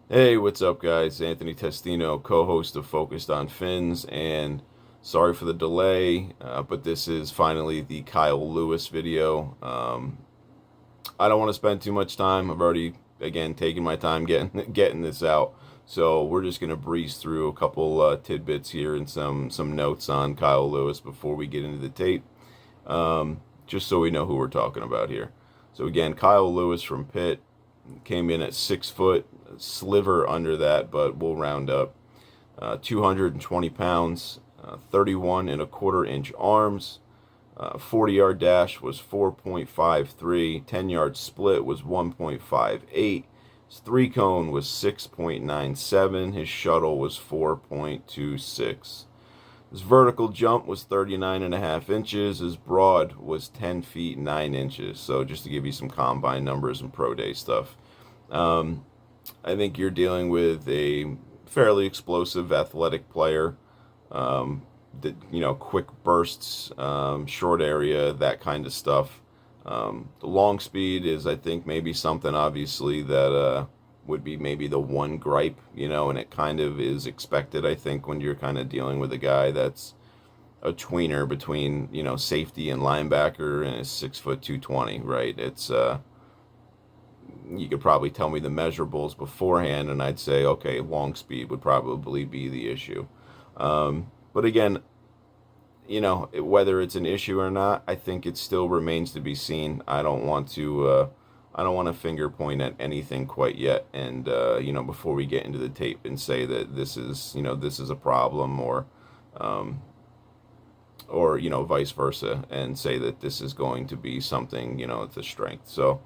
Hey, what's up, guys? Anthony Testino, co-host of Focused on Fins, and sorry for the delay, but this is finally the Kyle Lewis video. I don't want to spend too much time. I've already, again, taken my time getting getting this out, so we're just gonna breeze through a couple tidbits here and some notes on Kyle Lewis before we get into the tape, just so we know who we're talking about here. So again, Kyle Lewis from Pitt came in at 6 foot, sliver under that, but we'll round up. 220 pounds, 31 and a quarter inch arms. 40-yard dash was 4.53. 10-yard split was 1.58. His three cone was 6.97. His shuttle was 4.26. His vertical jump was 39 and a half inches. His broad was 10 feet 9 inches. So just to give you some combine numbers and pro day stuff. I think you're dealing with a fairly explosive athletic player. That, quick bursts, short area, that kind of stuff. The long speed is, I think, maybe something obviously that would be maybe the one gripe, and it kind of is expected, I think, when you're kind of dealing with a guy that's a tweener between, safety and linebacker and is 6 foot 220, right? It's you could probably tell me the measurables beforehand, and I'd say, okay, long speed would probably be the issue. But again, whether it's an issue or not, I think it still remains to be seen. I don't want to finger point at anything quite yet, and before we get into the tape and say that this is a problem, or vice versa, and say that this is going to be something, it's a strength. So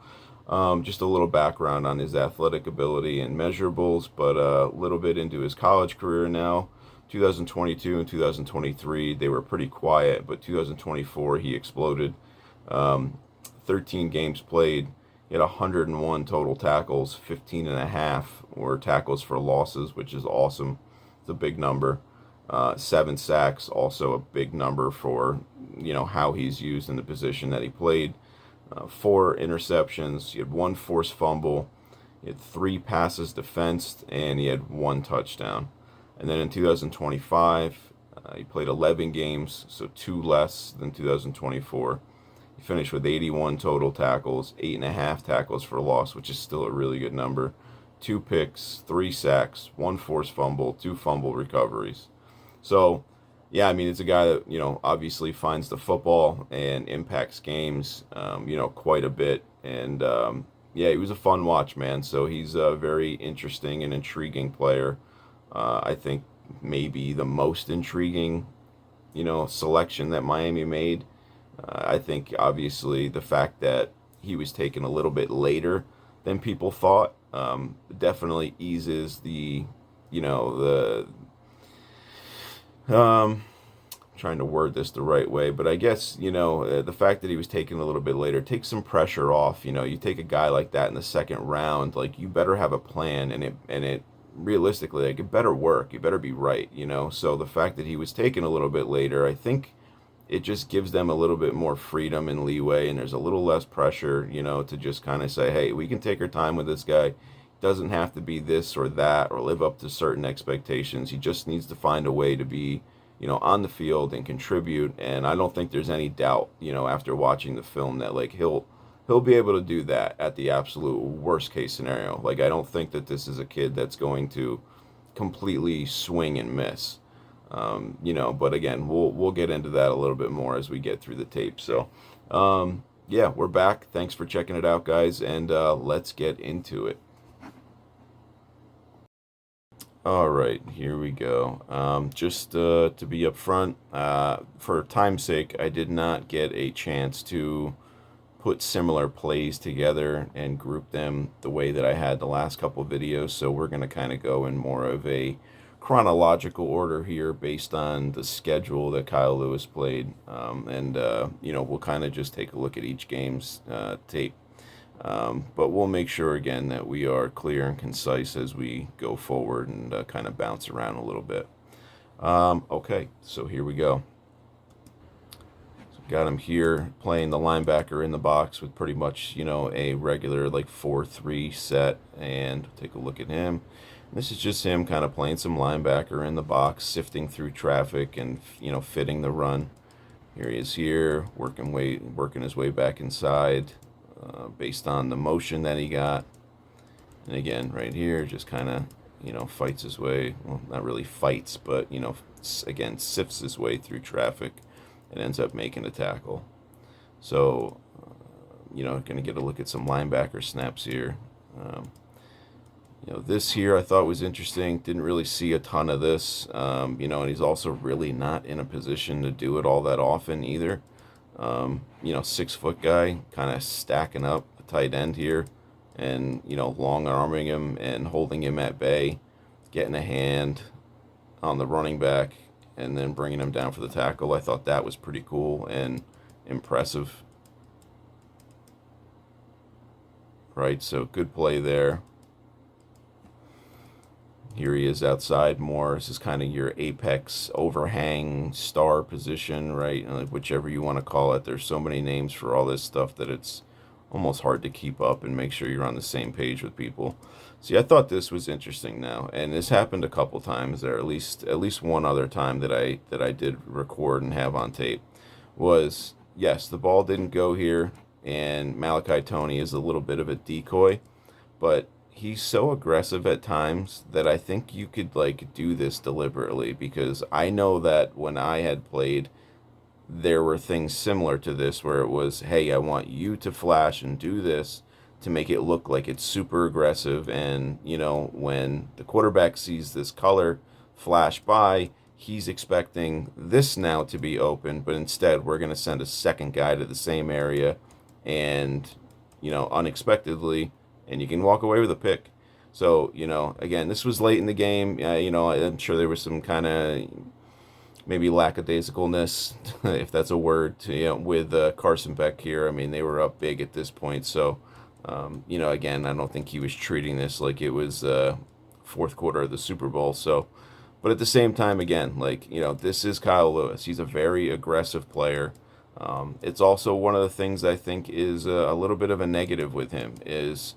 just a little background on his athletic ability and measurables, but a little bit into his college career now. 2022 and 2023, they were pretty quiet, but 2024, he exploded. 13 games played. He had 101 total tackles, 15 and a half were tackles for losses, which is awesome. It's a big number. 7 sacks, also a big number for, how he's used in the position that he played. 4 interceptions. He had 1 forced fumble. He had 3 passes defensed, and he had 1 touchdown. And then in 2025, he played 11 games, so 2 less than 2024. He finished with 81 total tackles, 8.5 tackles for loss, which is still a really good number. 2 picks, 3 sacks, 1 forced fumble, 2 fumble recoveries. So, yeah, I mean, it's a guy that, obviously finds the football and impacts games, quite a bit. And, yeah, he was a fun watch, man. So he's a very interesting and intriguing player. I think maybe the most intriguing, selection that Miami made. I think obviously the fact that he was taken a little bit later than people thought definitely eases the trying to word this the right way, but I guess, the fact that he was taken a little bit later takes some pressure off. You take a guy like that in the second round, like, you better have a plan, and it realistically, like, it better work. You better be right, So the fact that he was taken a little bit later, I think it just gives them a little bit more freedom and leeway, and there's a little less pressure, to just kind of say, hey, we can take our time with this guy. Doesn't have to be this or that or live up to certain expectations. He just needs to find a way to be, on the field and contribute. And I don't think there's any doubt, after watching the film, that, like, he'll be able to do that at the absolute worst case scenario. Like, I don't think that this is a kid that's going to completely swing and miss. But again, we'll get into that a little bit more as we get through the tape. So, yeah, we're back. Thanks for checking it out, guys, and let's get into it. All right, here we go. Just to be upfront, for time's sake, I did not get a chance to put similar plays together and group them the way that I had the last couple of videos. So we're going to kind of go in more of a chronological order here based on the schedule that Kyle Lewis played. And we'll kind of just take a look at each game's tape. But we'll make sure, again, that we are clear and concise as we go forward and kind of bounce around a little bit. Okay, so here we go. So Got him here playing the linebacker in the box with pretty much, a regular like 4-3 set. And take a look at him. This is just him kind of playing some linebacker in the box, sifting through traffic and, fitting the run. Here he is here, working his way back inside, based on the motion that he got. And again, right here, just kind of, fights his way. Well, not really fights, but, again, sifts his way through traffic and ends up making a tackle. So, going to get a look at some linebacker snaps here. This here I thought was interesting. Didn't really see a ton of this. And he's also really not in a position to do it all that often either. 6-foot guy, kind of stacking up a tight end here and, long arming him and holding him at bay, getting a hand on the running back and then bringing him down for the tackle. I thought that was pretty cool and impressive. Right, so good play there. Here he is outside more. This is kind of your apex overhang star position, right? Whichever you want to call it. There's so many names for all this stuff that it's almost hard to keep up and make sure you're on the same page with people. See, I thought this was interesting now, and this happened a couple times there. At least one other time that I did record and have on tape was, yes, the ball didn't go here, and Malachi Tony is a little bit of a decoy, but he's so aggressive at times that I think you could do this deliberately, because I know that when I had played, there were things similar to this where it was, hey, I want you to flash and do this to make it look like it's super aggressive. And, when the quarterback sees this color flash by, he's expecting this now to be open, but instead we're going to send a second guy to the same area and, unexpectedly, and you can walk away with a pick. So, again, this was late in the game. I'm sure there was some kind of maybe lackadaisicalness, if that's a word, with Carson Beck here. I mean, they were up big at this point. So, again, I don't think he was treating this like it was fourth quarter of the Super Bowl. So, but at the same time, again, this is Kyle Lewis. He's a very aggressive player. It's also one of the things I think is a little bit of a negative with him is,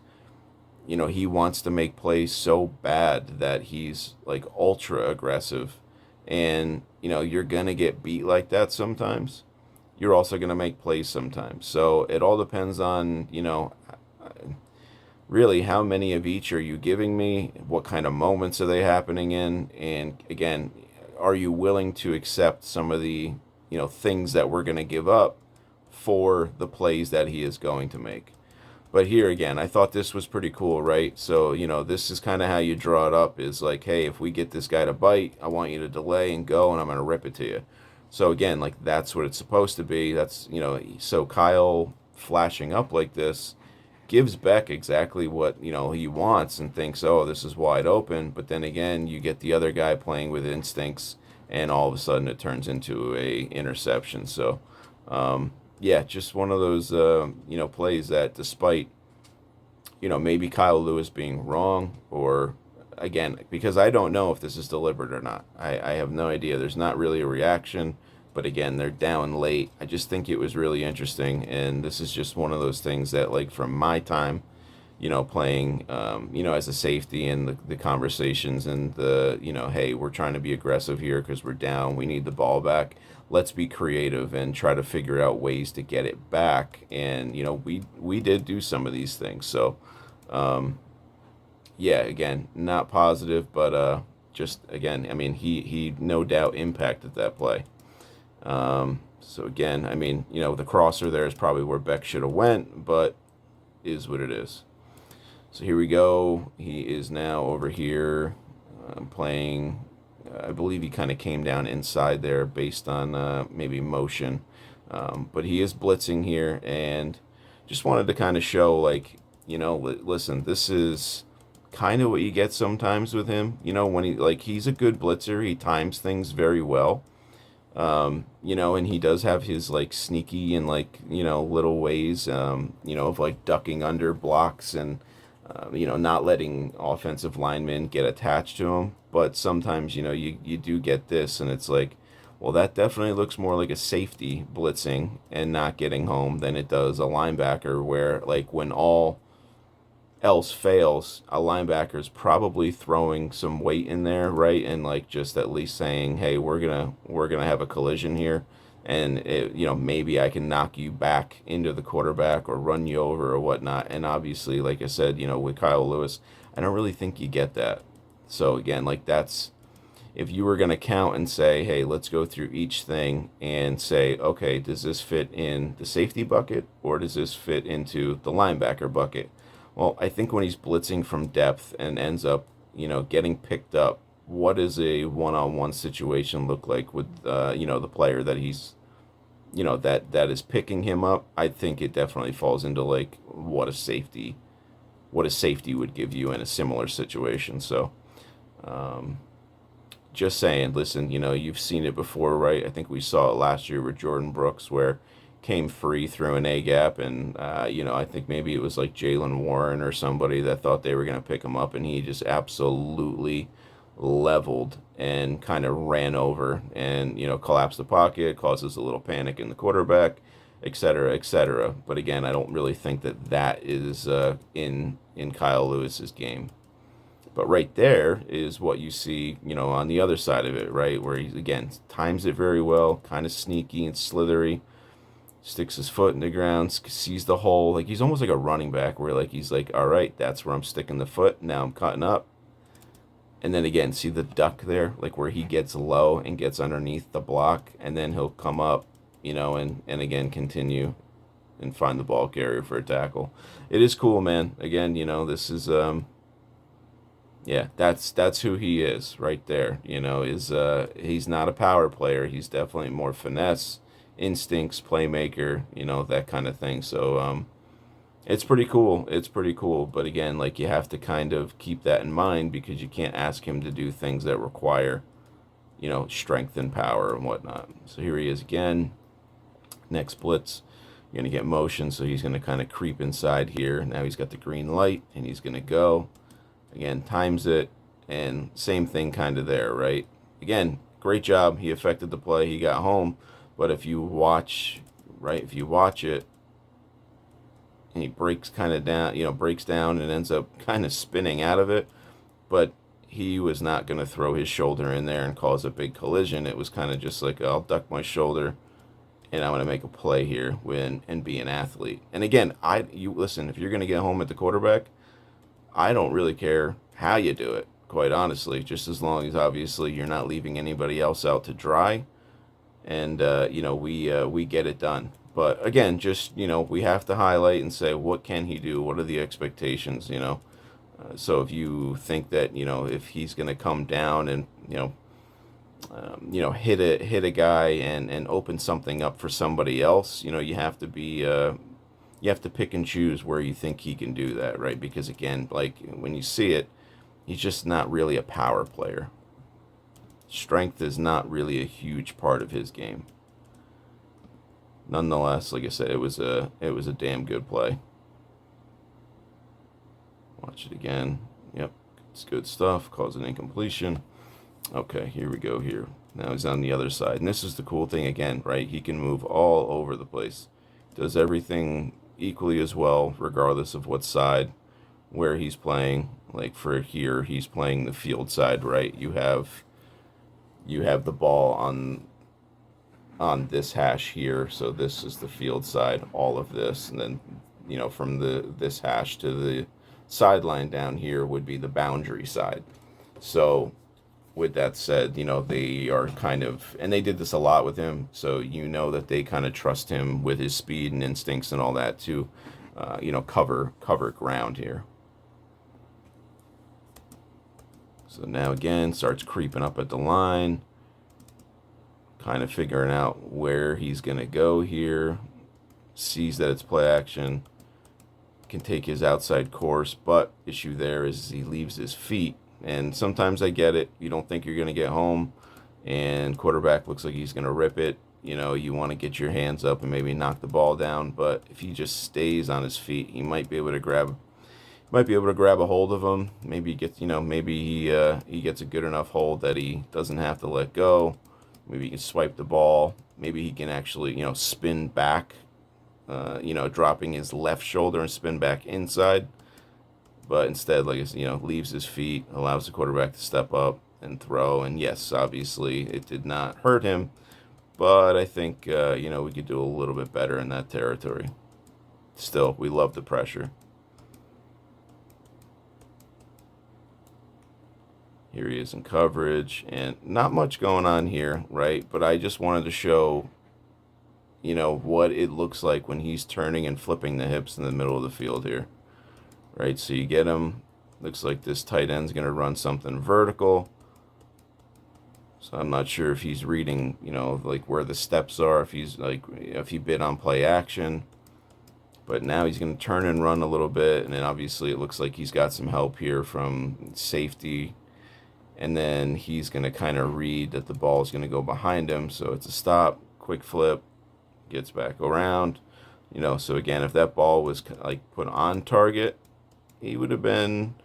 he wants to make plays so bad that he's ultra aggressive. And, you're going to get beat like that sometimes. You're also going to make plays sometimes. So it all depends on, really how many of each are you giving me? What kind of moments are they happening in? And again, are you willing to accept some of the, things that we're going to give up for the plays that he is going to make? But here again, I thought this was pretty cool, right? So, this is kind of how you draw it up is hey, if we get this guy to bite, I want you to delay and go, and I'm going to rip it to you. So again, that's what it's supposed to be. That's, so Kyle flashing up like this gives Beck exactly what, he wants and thinks, oh, this is wide open. But then again, you get the other guy playing with instincts, and all of a sudden it turns into a interception. So, yeah, just one of those, plays that despite, maybe Kyle Lewis being wrong or, again, because I don't know if this is deliberate or not. I have no idea. There's not really a reaction. But again, they're down late. I just think it was really interesting. And this is just one of those things that, from my time, playing, as a safety and the conversations and the, hey, we're trying to be aggressive here because we're down. We need the ball back. Let's be creative and try to figure out ways to get it back. And, we did do some of these things. So, yeah, again, not positive, but just, again, I mean, he no doubt impacted that play. So, again, I mean, the crosser there is probably where Beck should have went, but is what it is. So here we go. He is now over here playing. I believe he kind of came down inside there based on maybe motion. But he is blitzing here, and just wanted to kind of show, listen, this is kind of what you get sometimes with him. When he's a good blitzer, he times things very well. And he does have his sneaky and little ways, of ducking under blocks and, not letting offensive linemen get attached to him. But sometimes, you do get this, and it's Well, that definitely looks more like a safety blitzing and not getting home than it does a linebacker, where like when all else fails, a linebacker's probably throwing some weight in there, right? And like just at least saying, "Hey, we're gonna have a collision here, and maybe I can knock you back into the quarterback or run you over or whatnot." And obviously, like I said, with Kyle Lewis, I don't really think you get that. So again, like that's if you were going to count and say, hey, let's go through each thing and say, okay, does this fit in the safety bucket or does this fit into the linebacker bucket? Well, I think when he's blitzing from depth and ends up, getting picked up, what does a one-on-one situation look like with, the player that he's, that is picking him up? I think it definitely falls into like what a safety would give you in a similar situation. So, just saying, listen, you've seen it before, right? I think we saw it last year with Jordan Brooks, where came free through an A gap, and I think maybe it was like Jalen Warren or somebody that thought they were going to pick him up, and he just absolutely leveled and kind of ran over and collapsed the pocket, causes a little panic in the quarterback, et cetera, et cetera. But again, I don't really think that is in Kyle Lewis's game. But right there is what you see, on the other side of it, right? Where he, again, times it very well, kind of sneaky and slithery, sticks his foot in the ground, sees the hole. Like, he's almost like a running back where, like, he's like, all right, that's where I'm sticking the foot. Now I'm cutting up. And then, again, see the duck there? Like, where he gets low and gets underneath the block, and then he'll come up, and again, continue and find the ball carrier for a tackle. It is cool, man. Again, this is... yeah, that's who he is right there. He's not a power player. He's definitely more finesse, instincts, playmaker, that kind of thing. So it's pretty cool. It's pretty cool. But again, like you have to kind of keep that in mind because you can't ask him to do things that require, strength and power and whatnot. So here he is again. Next blitz. You're going to get motion, so he's going to kind of creep inside here. Now he's got the green light, and he's going to go. Again, times it, and same thing kind of there, right? Again, great job. He affected the play. He got home. But if you watch, right, it, and he breaks kind of down, breaks down and ends up kind of spinning out of it. But he was not going to throw his shoulder in there and cause a big collision. It was kind of just like, I'll duck my shoulder, and I'm going to make a play here and be an athlete. And again, listen, if you're going to get home at the quarterback, I don't really care how you do it, quite honestly, just as long as obviously you're not leaving anybody else out to dry, and we get it done. But again, just we have to highlight and say, what can he do? What are the expectations? So if you think that if he's going to come down and hit a guy and open something up for somebody else, you have to be you have to pick and choose where you think he can do that, right? Because again, like when you see it, he's just not really a power player. Strength is not really a huge part of his game. Nonetheless, like I said, it was a damn good play. Watch it again. Yep, it's good stuff. Cause an incompletion. Okay, here we go here. Now he's on the other side. And this is the cool thing again, right? He can move all over the place. Does everything equally as well, regardless of what side where he's playing. Like for here, he's playing the field side, right? You have the ball on this hash here, so this is the field side, all of this, and then from this hash to the sideline down here would be the boundary side. So with that said, they are kind of, and they did this a lot with him, so that they kind of trust him with his speed and instincts and all that to, cover ground here. So now again, starts creeping up at the line, kind of figuring out where he's going to go here, sees that it's play action, can take his outside course, but issue there is he leaves his feet. And sometimes I get it. You don't think you're going to get home, and quarterback looks like he's going to rip it. You want to get your hands up and maybe knock the ball down. But if he just stays on his feet, he might be able to grab a hold of him. Maybe he gets, he gets a good enough hold that he doesn't have to let go. Maybe he can swipe the ball. Maybe he can actually, spin back, dropping his left shoulder and spin back inside. But instead, leaves his feet, allows the quarterback to step up and throw. And yes, obviously, it did not hurt him. But I think, we could do a little bit better in that territory. Still, we love the pressure. Here he is in coverage, and not much going on here, right? But I just wanted to show, what it looks like when he's turning and flipping the hips in the middle of the field here, right? So you get him, looks like this tight end's going to run something vertical. So I'm not sure if he's reading, where the steps are, if he bid on play action. But now he's going to turn and run a little bit, and then obviously it looks like he's got some help here from safety. And then he's going to kind of read that the ball is going to go behind him. So it's a stop, quick flip, gets back around. So again, if that ball was put on target, he would have been,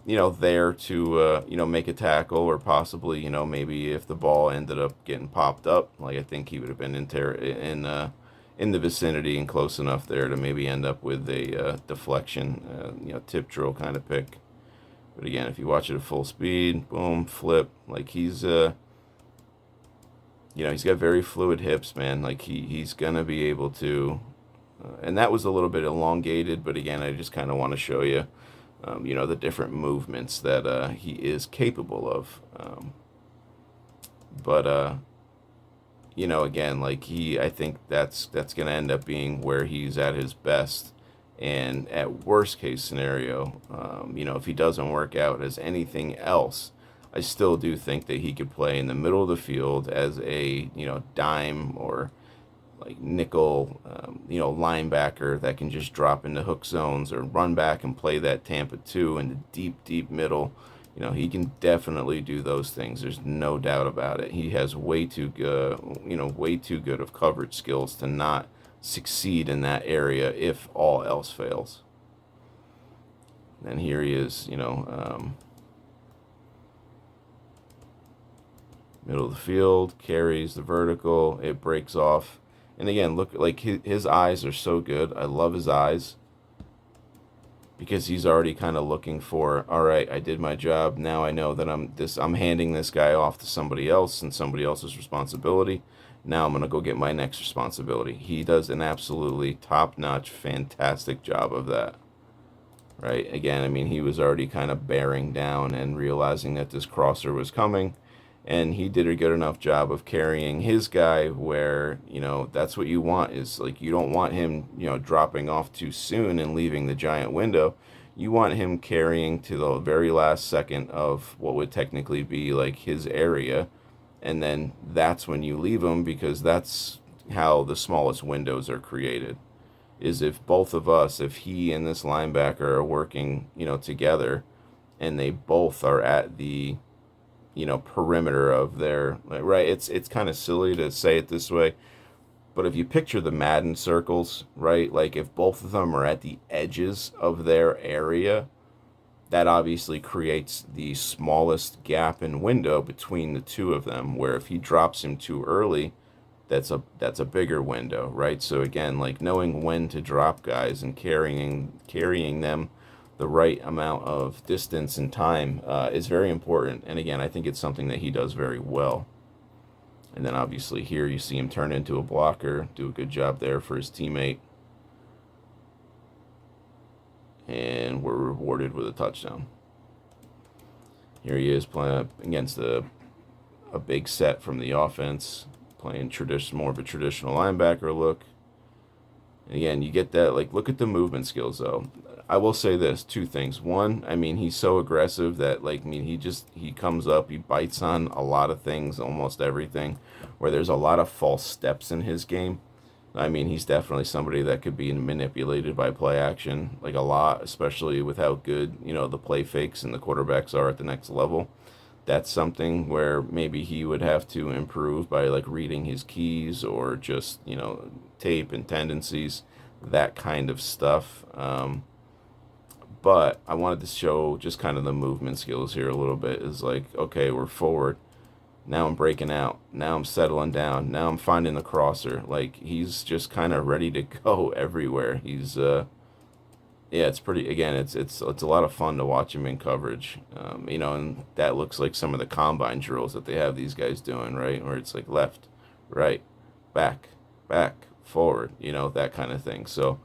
there to, make a tackle, or possibly, maybe if the ball ended up getting popped up, I think he would have been in the vicinity and close enough there to maybe end up with a deflection, tip drill kind of pick. But again, if you watch it at full speed, boom, flip, he's he's got very fluid hips, man. He's gonna be able to, and that was a little bit elongated, but again, I just kind of want to show you, the different movements that he is capable of. Again, I think that's gonna end up being where he's at his best. And at worst case scenario, if he doesn't work out as anything else, I still do think that he could play in the middle of the field as a, dime or nickel, linebacker that can just drop into hook zones or run back and play that Tampa 2 in the deep, deep middle. He can definitely do those things. There's no doubt about it. He has way too good of coverage skills to not succeed in that area if all else fails. And here he is, middle of the field, carries the vertical, it breaks off. And again, look, his eyes are so good. I love his eyes, because he's already kind of looking for, all right, I did my job. Now I know that I'm handing this guy off to somebody else and somebody else's responsibility. Now I'm going to go get my next responsibility. He does an absolutely top-notch, fantastic job of that. Right? Again, he was already kind of bearing down and realizing that this crosser was coming. And he did a good enough job of carrying his guy where, that's what you want, is you don't want him, dropping off too soon and leaving the giant window. You want him carrying to the very last second of what would technically be his area. And then that's when you leave them, because that's how the smallest windows are created. Is if both of us, if he and this linebacker are working, together, and they both are at the, perimeter of their, right? It's kind of silly to say it this way, but if you picture the Madden circles, right? If both of them are at the edges of their area, that obviously creates the smallest gap and window between the two of them, where if he drops him too early, that's a bigger window, right? So again, knowing when to drop guys and carrying them the right amount of distance and time is very important. And again, I think it's something that he does very well. And then obviously here you see him turn into a blocker, do a good job there for his teammate. And we're rewarded with a touchdown. Here he is playing against a big set from the offense, playing more of a traditional linebacker look. And again, you get that, look at the movement skills, though. I will say this, two things. One, he's so aggressive that, he comes up, he bites on a lot of things, almost everything, where there's a lot of false steps in his game. He's definitely somebody that could be manipulated by play action, a lot, especially with how good, the play fakes and the quarterbacks are at the next level. That's something where maybe he would have to improve by, reading his keys or just, tape and tendencies, that kind of stuff. But I wanted to show just kind of the movement skills here a little bit. Is okay, we're forward. Now I'm breaking out. Now I'm settling down. Now I'm finding the crosser. Like, he's just kind of ready to go everywhere. He's yeah, it's pretty. Again, it's a lot of fun to watch him in coverage. You know, and that looks like some of the combine drills that they have these guys doing, right? Where it's like left, right, back, back, forward. You know, that kind of thing. So,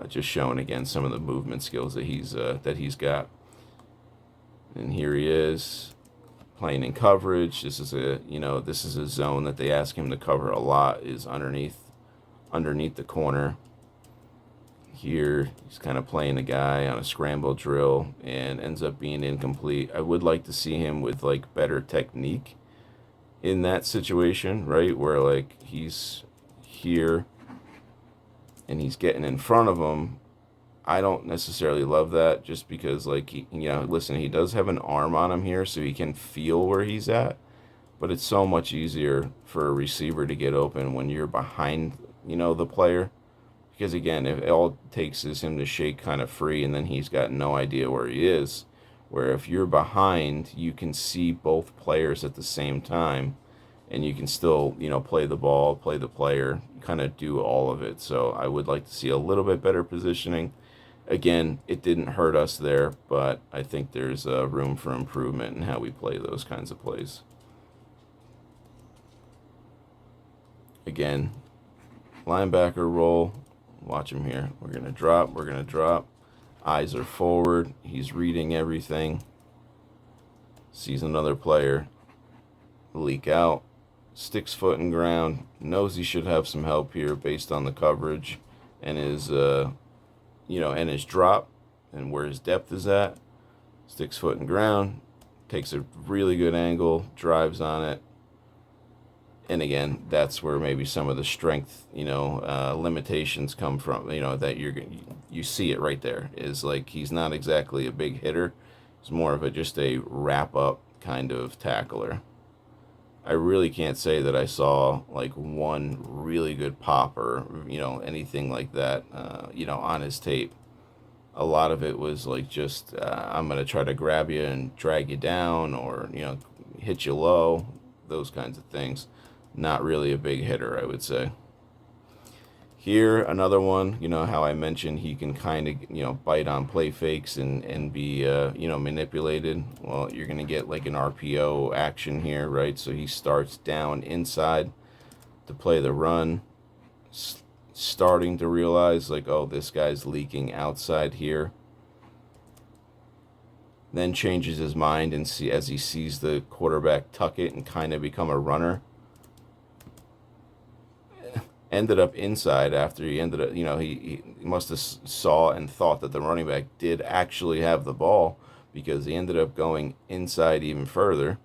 just showing again some of the movement skills that he's got. And here he is playing in coverage. This is a zone that they ask him to cover a lot, is underneath the corner. Here he's kind of playing a guy on a scramble drill and ends up being incomplete. I would like to see him with like better technique in that situation, right? Where like he's here and he's getting in front of him. I don't necessarily love that, just because like listen, he does have an arm on him here so he can feel where he's at, but it's so much easier for a receiver to get open when you're behind, the player. Because again, if all it takes is him to shake kind of free and then he's got no idea where he is. Where if you're behind, you can see both players at the same time and you can still, play the ball, play the player, kind of do all of it. So I would like to see a little bit better positioning. Again, it didn't hurt us there, but I think there's room for improvement in how we play those kinds of plays. Again, linebacker roll. Watch him here. We're going to drop. Eyes are forward. He's reading everything. Sees another player. Leak out. Sticks foot in ground. Knows he should have some help here based on the coverage and his, and his drop and where his depth is at. Sticks foot in ground. Takes a really good angle. Drives on it. And again, that's where maybe some of the strength, limitations come from. That you see it right there. Is like he's not exactly a big hitter. He's more of just a wrap up kind of tackler. I really can't say that I saw like one really good pop or anything like that. On his tape. A lot of it was like just I'm gonna try to grab you and drag you down, or hit you low, those kinds of things. Not really a big hitter, I would say. Here, another one, how I mentioned he can kind of, bite on play fakes and be, manipulated. Well, you're going to get like an RPO action here, right? So he starts down inside to play the run, starting to realize like, oh, this guy's leaking outside here. Then changes his mind and as he sees the quarterback tuck it and kind of become a runner. Ended up inside after he ended up, he must have saw and thought that the running back did actually have the ball, because he ended up going inside even further.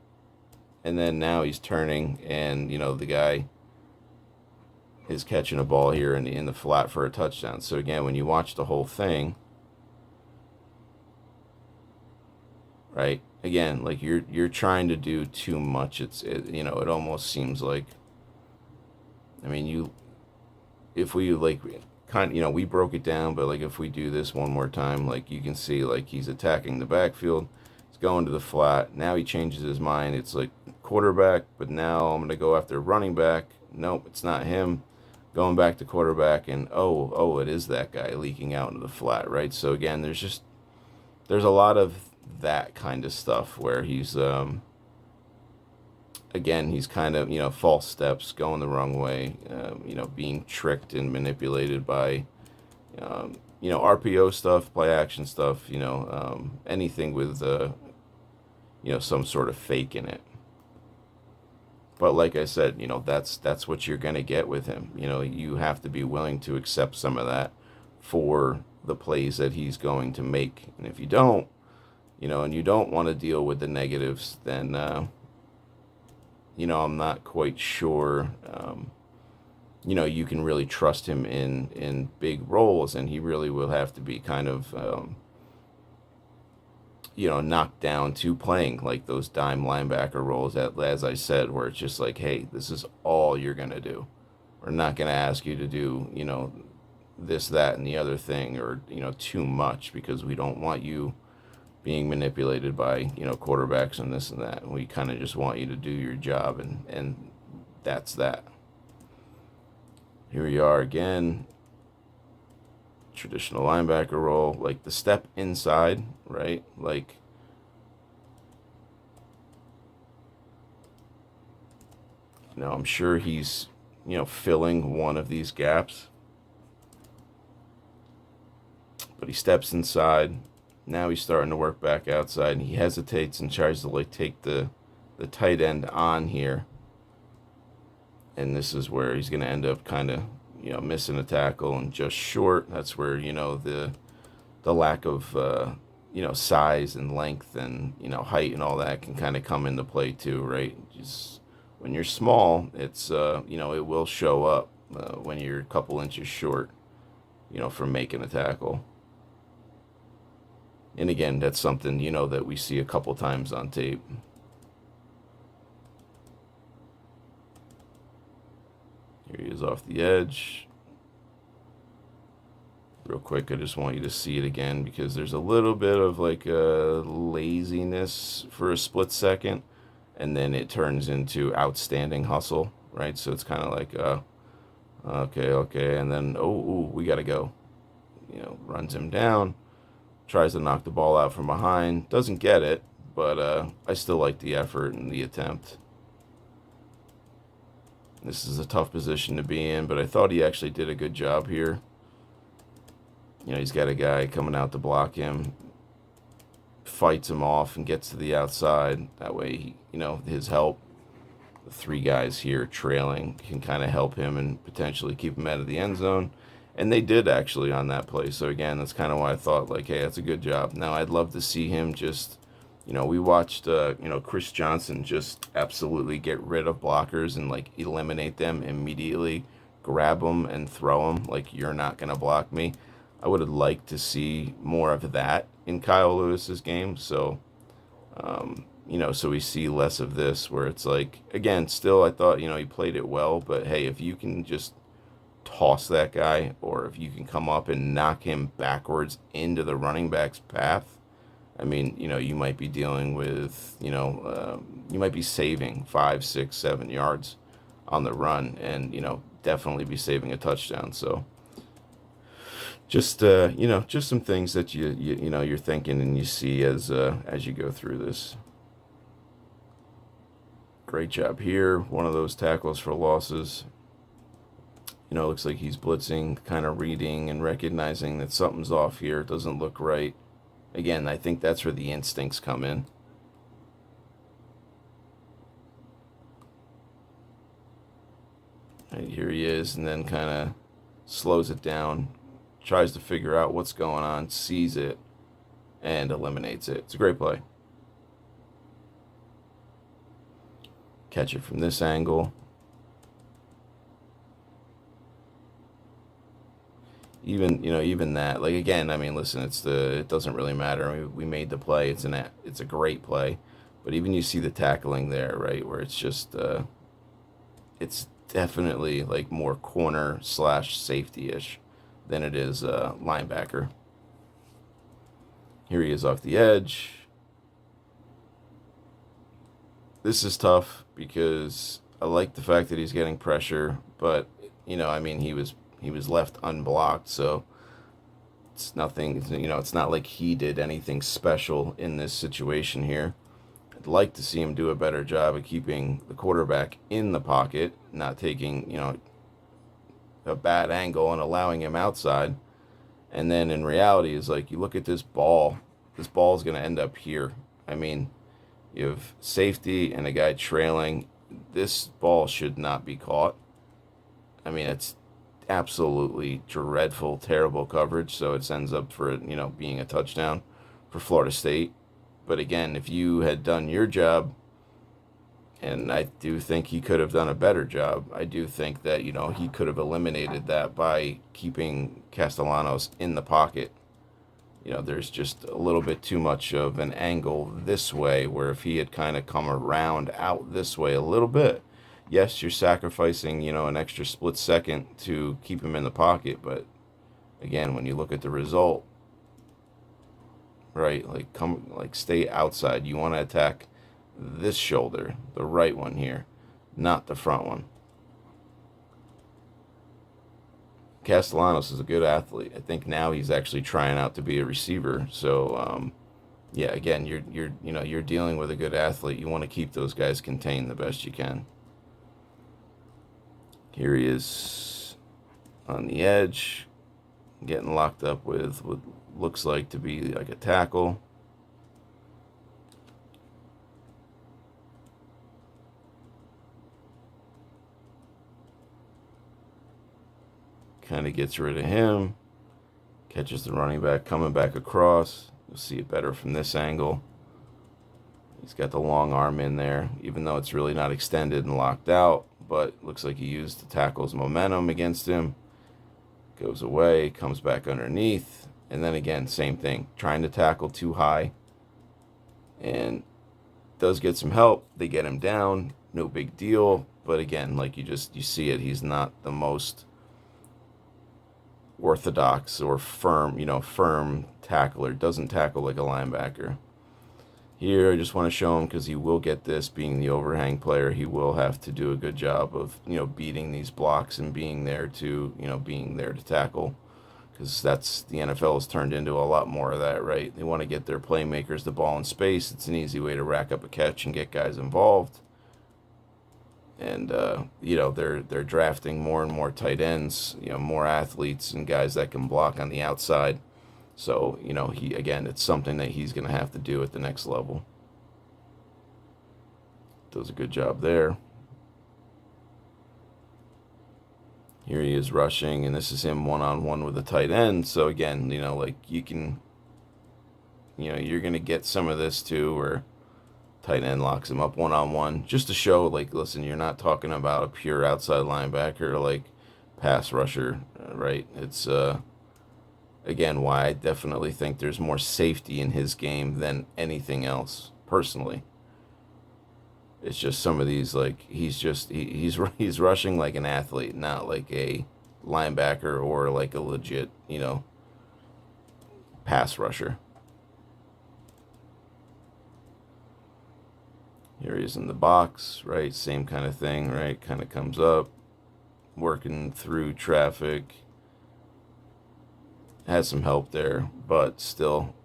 And then now he's turning and, the guy is catching a ball here in the flat for a touchdown. So again, when you watch the whole thing, right? Again, like you're trying to do too much. It almost seems like, I mean, if we like we broke it down, but like if we do this one more time, like you can see like he's attacking the backfield, he's going to the flat. Now he changes his mind. It's like quarterback, but now I'm gonna go after running back. Nope, it's not him. Going back to quarterback, and oh, it is that guy leaking out into the flat, right? So again, there's a lot of that kind of stuff where he's again, he's kind of, false steps, going the wrong way, being tricked and manipulated by, RPO stuff, play action stuff, anything with, some sort of fake in it. But like I said, that's what you're going to get with him. You have to be willing to accept some of that for the plays that he's going to make. And if you don't, and you don't want to deal with the negatives, then, I'm not quite sure, you can really trust him in big roles, and he really will have to be kind of, knocked down to playing like those dime linebacker roles, as I said, where it's just like, hey, this is all you're going to do. We're not going to ask you to do, this, that, and the other thing, or, too much, because we don't want you being manipulated by, quarterbacks and this and that. We kind of just want you to do your job, and that's that. Here we are again. Traditional linebacker roll, like the step inside, right? Like, I'm sure he's, filling one of these gaps. But he steps inside. Now he's starting to work back outside, and he hesitates and tries to like take the tight end on here. And this is where he's going to end up kind of, missing a tackle and just short. That's where, the lack of, size and length and, height and all that can kind of come into play too, right? Just when you're small, it's, it will show up when you're a couple inches short, from making a tackle. And again, that's something, that we see a couple times on tape. Here he is off the edge. Real quick, I just want you to see it again because there's a little bit of like a laziness for a split second, and then it turns into outstanding hustle, right? So it's kind of like, okay, and then, we got to go. Runs him down, tries to knock the ball out from behind, doesn't get it, but I still like the effort and the attempt. This is a tough position to be in, but I thought he actually did a good job here. He's got a guy coming out to block him, fights him off and gets to the outside. That way, his help, the three guys here trailing, can kind of help him and potentially keep him out of the end zone. And they did actually on that play. So again, that's kind of why I thought like, hey, that's a good job. Now I'd love to see him just, we watched, Chris Johnson just absolutely get rid of blockers and like eliminate them immediately, grab them and throw them like you're not going to block me. I would have liked to see more of that in Kyle Lewis's game. So, so we see less of this where it's like, again, still, I thought, he played it well, but hey, if you can just toss that guy, or if you can come up and knock him backwards into the running back's path, I mean, you might be dealing with, you might be saving 5, 6, 7 yards on the run, and, definitely be saving a touchdown. So just, just some things that you're thinking and you see as you go through this. Great job here. One of those tackles for losses. Looks like he's blitzing, kind of reading and recognizing that something's off here. It doesn't look right. Again, I think that's where the instincts come in. Right, here he is, and then kind of slows it down, tries to figure out what's going on, sees it, and eliminates it. It's a great play. Catch it from this angle. Even that, like, again, I mean, listen, it doesn't really matter. I mean, we made the play. It's a great play, but even you see the tackling there, right, where it's just, it's definitely like more corner / safety-ish than it is linebacker. Here he is off the edge. This is tough because I like the fact that he's getting pressure, but I mean, he was left unblocked, so it's nothing, it's not like he did anything special in this situation here. I'd like to see him do a better job of keeping the quarterback in the pocket, not taking, a bad angle and allowing him outside. And then in reality is like, you look at this ball is going to end up here. I mean, you have safety and a guy trailing. This ball should not be caught. I mean, it's absolutely dreadful, terrible coverage. So it ends up for, being a touchdown for Florida State. But again, if you had done your job, and I do think he could have done a better job, I do think that, he could have eliminated that by keeping Castellanos in the pocket. There's just a little bit too much of an angle this way, where if he had kind of come around out this way a little bit, yes, you're sacrificing, an extra split second to keep him in the pocket. But again, when you look at the result, right? Like stay outside. You want to attack this shoulder, the right one here, not the front one. Castellanos is a good athlete. I think now he's actually trying out to be a receiver. So yeah, again, you're dealing with a good athlete. You want to keep those guys contained the best you can. Here he is on the edge, getting locked up with what looks like to be like a tackle. Kind of gets rid of him. Catches the running back coming back across. You'll see it better from this angle. He's got the long arm in there, even though it's really not extended and locked out. But looks like he used the tackle's momentum against him. Goes away, comes back underneath. And then again, same thing. Trying to tackle too high. And does get some help. They get him down. No big deal. But again, like you see it. He's not the most orthodox or firm tackler. Doesn't tackle like a linebacker. Here, I just want to show him because he will get this. Being the overhang player, he will have to do a good job of beating these blocks and being there to tackle, because that's the NFL has turned into a lot more of that, right? They want to get their playmakers the ball in space. It's an easy way to rack up a catch and get guys involved. And they're drafting more and more tight ends, more athletes and guys that can block on the outside. So, it's something that he's going to have to do at the next level. Does a good job there. Here he is rushing, and this is him one-on-one with a tight end. So, again, you're going to get some of this too, where tight end locks him up one-on-one, just to show, listen, you're not talking about a pure outside linebacker, pass rusher, right? It's, again, why I definitely think there's more safety in his game than anything else, personally. It's just some of these, he's rushing like an athlete, not like a linebacker or like a legit, pass rusher. Here he is in the box, right? Same kind of thing, right? Kind of comes up, working through traffic. Has some help there, but still,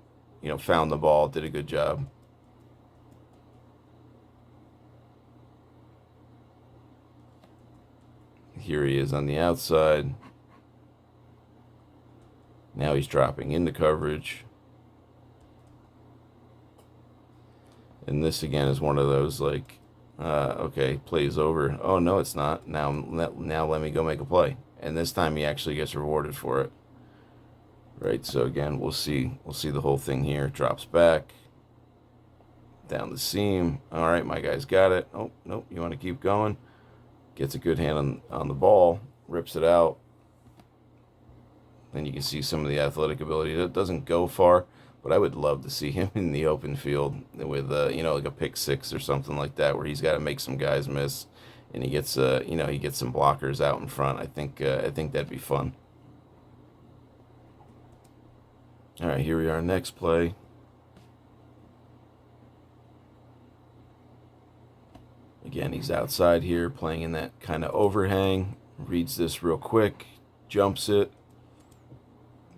found the ball, did a good job. Here he is on the outside. Now he's dropping into coverage. And this again is one of those okay, play's over. Oh no, it's not. Now let me go make a play. And this time he actually gets rewarded for it. Right, so again, we'll see the whole thing here. Drops back down the seam. All right, my guy's got it. Oh nope, you want to keep going? Gets a good hand on the ball, rips it out. Then you can see some of the athletic ability. It doesn't go far, but I would love to see him in the open field with like a pick six or something like that, where he's got to make some guys miss, and he gets he gets some blockers out in front. I think that'd be fun. All right, here we are, next play. Again, he's outside here, playing in that kind of overhang. Reads this real quick, jumps it,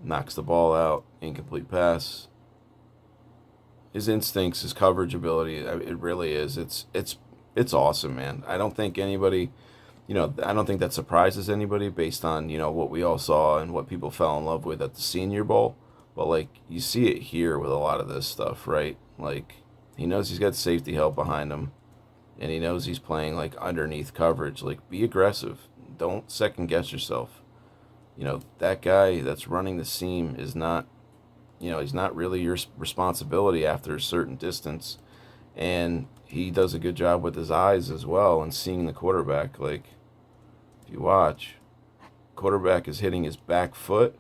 knocks the ball out, incomplete pass. His instincts, his coverage ability, it really is. It's awesome, man. I don't think anybody, I don't think that surprises anybody based on, what we all saw and what people fell in love with at the Senior Bowl. But, you see it here with a lot of this stuff, right? He knows he's got safety help behind him, and he knows he's playing, underneath coverage. Be aggressive. Don't second-guess yourself. That guy that's running the seam is not, he's not really your responsibility after a certain distance. And he does a good job with his eyes as well and seeing the quarterback. If you watch, quarterback is hitting his back foot,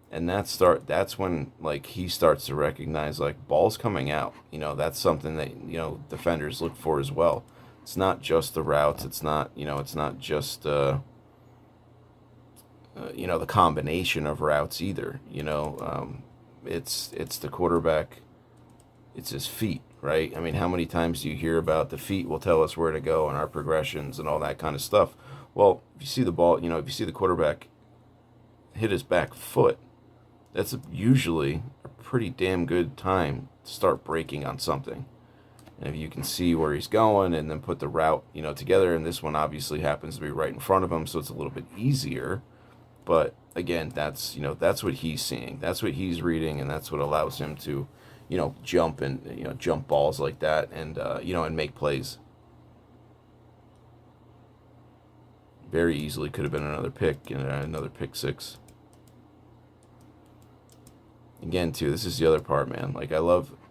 and that's when he starts to recognize balls coming out. That's something that defenders look for as well. It's not just the routes. It's not just the combination of routes either. it's the quarterback. It's his feet, right? I mean, how many times do you hear about the feet will tell us where to go and our progressions and all that kind of stuff? Well, if you see the ball, if you see the quarterback hit his back foot, that's usually a pretty damn good time to start breaking on something. And if you can see where he's going and then put the route, together, and this one obviously happens to be right in front of him, so it's a little bit easier. But again, that's what he's seeing, that's what he's reading, and that's what allows him to, jump and jump balls like that, and and make plays. Very easily could have been another pick and another pick six. Again, too, this is the other part, man. Like,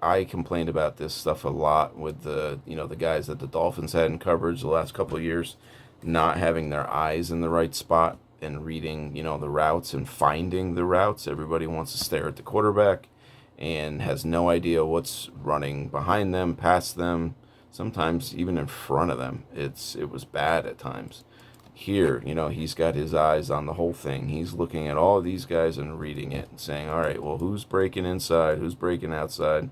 I complained about this stuff a lot with the guys that the Dolphins had in coverage the last couple of years, not having their eyes in the right spot and reading, the routes and finding the routes. Everybody wants to stare at the quarterback and has no idea what's running behind them, past them, sometimes even in front of them. It was bad at times. Here, he's got his eyes on the whole thing. He's looking at all of these guys and reading it and saying, all right, well, who's breaking inside? Who's breaking outside?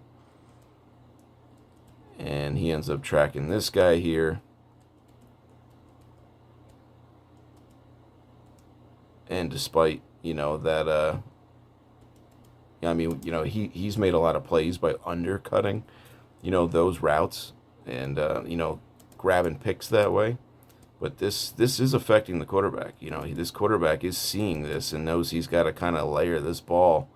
And he ends up tracking this guy here. And despite, that, he's made a lot of plays by undercutting, those routes and, grabbing picks that way. But this is affecting the quarterback. This quarterback is seeing this and knows he's got to kind of layer this ball